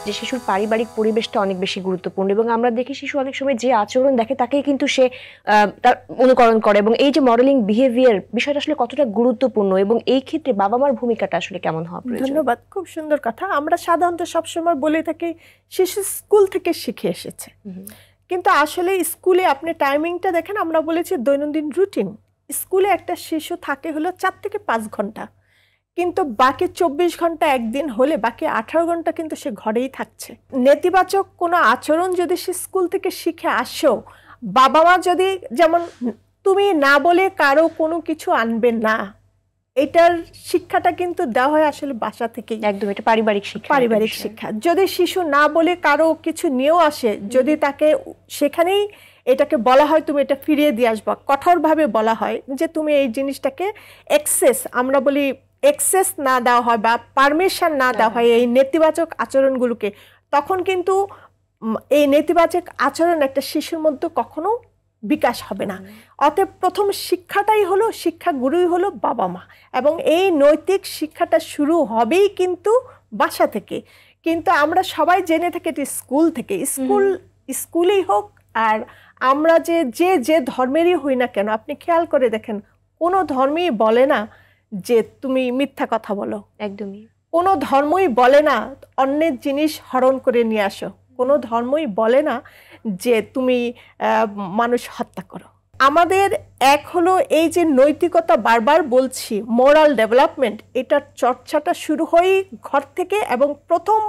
যে শিশুর পারিবারিক পরিবেশটা অনেক বেশি গুরুত্বপূর্ণ, এবং আমরা দেখি শিশু অনেক সময় যে আচরণ দেখে তাকেই কিন্তু সে তার অনুকরণ করে, এবং এই যে মডেলিং বিহেভিয়ার বিষয়টা আসলে কতটা গুরুত্বপূর্ণ এবং এই ক্ষেত্রে বাবা মার ভূমিকাটা আসলে কেমন হওয়া প্রয়োজন? ধন্যবাদ, খুব সুন্দর কথা। আমরা সাধারণত সবসময় বলে থাকি শিশু স্কুল থেকে শিখে এসেছে, কিন্তু আসলে স্কুলে আপনি টাইমিংটা দেখেন, আমরা বলেছি দৈনন্দিন রুটিন। স্কুলে একটা শিশু থাকে হলো 4 থেকে 5 ঘন্টা, কিন্তু বাকি 24 ঘন্টা একদিন হলে বাকি 18 ঘন্টা কিন্তু সে ঘরেই থাকছে। নেতিবাচক কোনো আচরণ যদি সে স্কুল থেকে শিখে আসেও, বাবা মা যদি, যেমন তুমি না বলে কারো কোনো কিছু আনবে না, এটার শিক্ষাটা কিন্তু দেওয়া হয় আসলে বাসা থেকেই। একদম, এটা পারিবারিক শিক্ষা। পারিবারিক শিক্ষা। যদি শিশু না বলে কারো কিছু নিয়েও আসে, যদি তাকে সেখানেই এটাকে বলা হয় তুমি এটা ফিরিয়ে দিয়ে আসবা, কঠোরভাবে বলা হয় যে তুমি এই জিনিসটাকে এক্সেস, আমরা বলি এক্সেস না দেওয়া হয় বা পারমিশন না দেওয়া হয় এই নেতিবাচক আচরণগুলোকে, তখন কিন্তু এই নেতিবাচক আচরণ একটা শিশুর মধ্যে কখনো বিকাশ হবে না। অতএব প্রথম শিক্ষাটাই হলো, শিক্ষাগুরুই হলো বাবা মা, এবং এই নৈতিক শিক্ষাটা শুরু হবেই কিন্তু বাসা থেকে। কিন্তু আমরা সবাই জেনে থাকি এটি স্কুল থেকে, স্কুলেই হোক আর আমরা যে যে ধর্মেরই হই না কেন, আপনি খেয়াল করে দেখেন কোনো ধর্মই বলে না যে তুমি মিথ্যা কথা বলো, একদমই কোনো ধর্মই বলে না অন্যের জিনিস হরণ করে নিয়ে আসো, কোনো ধর্মই বলে না যে তুমি মানুষ হত্যা করো। আমাদের এক হলো এই যে নৈতিকতা, বারবার বলছি মোরাল ডেভেলপমেন্ট, এটার চর্চাটা শুরু হয় ঘর থেকে, এবং প্রথম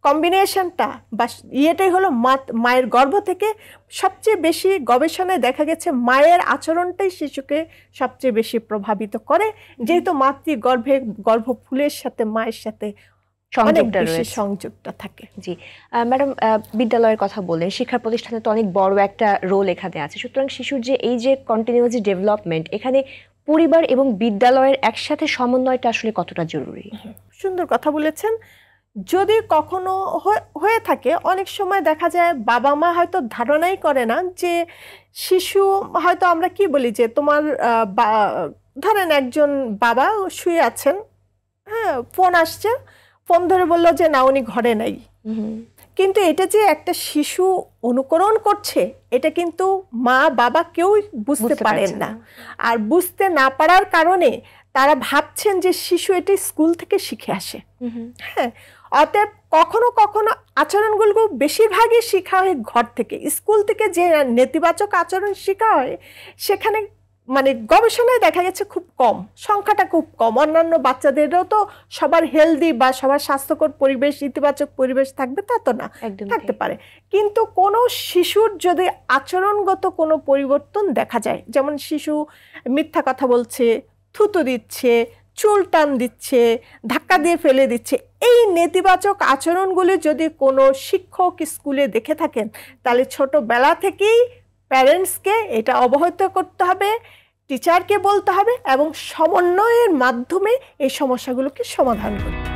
কম্বিনেশনটা বা ইয়েটাই হলো মায়ের গর্ভ থেকে। সবচেয়ে বেশি গবেষণায় দেখা গেছে মায়ের আচরণটাই শিশুকে সবচেয়ে বেশি প্রভাবিত করে, যেহেতু গর্ভফুলের সাথে মায়ের সাথে সংযুক্ত থাকে। জি ম্যাডাম, বিদ্যালয়ের কথা বললেন, শিক্ষা প্রতিষ্ঠানে তো অনেক বড় একটা রোল এখানে আছে, সুতরাং শিশুর যে এই যে কন্টিনিউয়াস ডেভেলপমেন্ট, এখানে পরিবার এবং বিদ্যালয়ের একসাথে সমন্বয়টা আসলে কতটা জরুরি? সুন্দর কথা বলেছেন। যদি কখনো হয়ে থাকে, অনেক সময় দেখা যায় বাবা মা হয়তো ধারণাই করে না যে শিশু, হয়তো আমরা কি বলি যে তোমার ধরেন একজন বাবা শুয়ে আছেন, হ্যাঁ, ফোন আসছে, ফোন ধরে বললো যে না উনি ঘরে নাই, কিন্তু এটা যে একটা শিশু অনুকরণ করছে এটা কিন্তু মা বাবা কেউ বুঝতে পারেন না। আর বুঝতে না পারার কারণে তারা ভাবছেন যে শিশু এটি স্কুল থেকে শিখে আসে। হ্যাঁ, অতএব কখনো কখনো আচরণগুলো বেশিরভাগই শেখা হয় ঘর থেকে। স্কুল থেকে যে নেতিবাচক আচরণ শেখা হয় সেখানে মানে গবেষণায় দেখা গেছে খুব কম, সংখ্যাটা খুব কম। অন্যান্য বাচ্চাদেরও তো সবার হেলদি বা সবার স্বাস্থ্যকর পরিবেশ, ইতিবাচক পরিবেশ থাকবে তা তো না, থাকতে পারে। কিন্তু কোনো শিশুর যদি আচরণগত কোনো পরিবর্তন দেখা যায়, যেমন শিশু মিথ্যা কথা বলছে, থুতু দিচ্ছে, চুল টান দিচ্ছে, ধাক্কা দিয়ে ফেলে দিচ্ছে, এই নেতিবাচক আচরণগুলি যদি কোনো শিক্ষক স্কুলে দেখে থাকেন, তাহলে ছোটবেলা থেকেই প্যারেন্টসকে এটা অবহিত করতে হবে, টিচারকে বলতে হবে, এবং সমন্বয়ের মাধ্যমে এই সমস্যাগুলোকে সমাধান করতে হবে।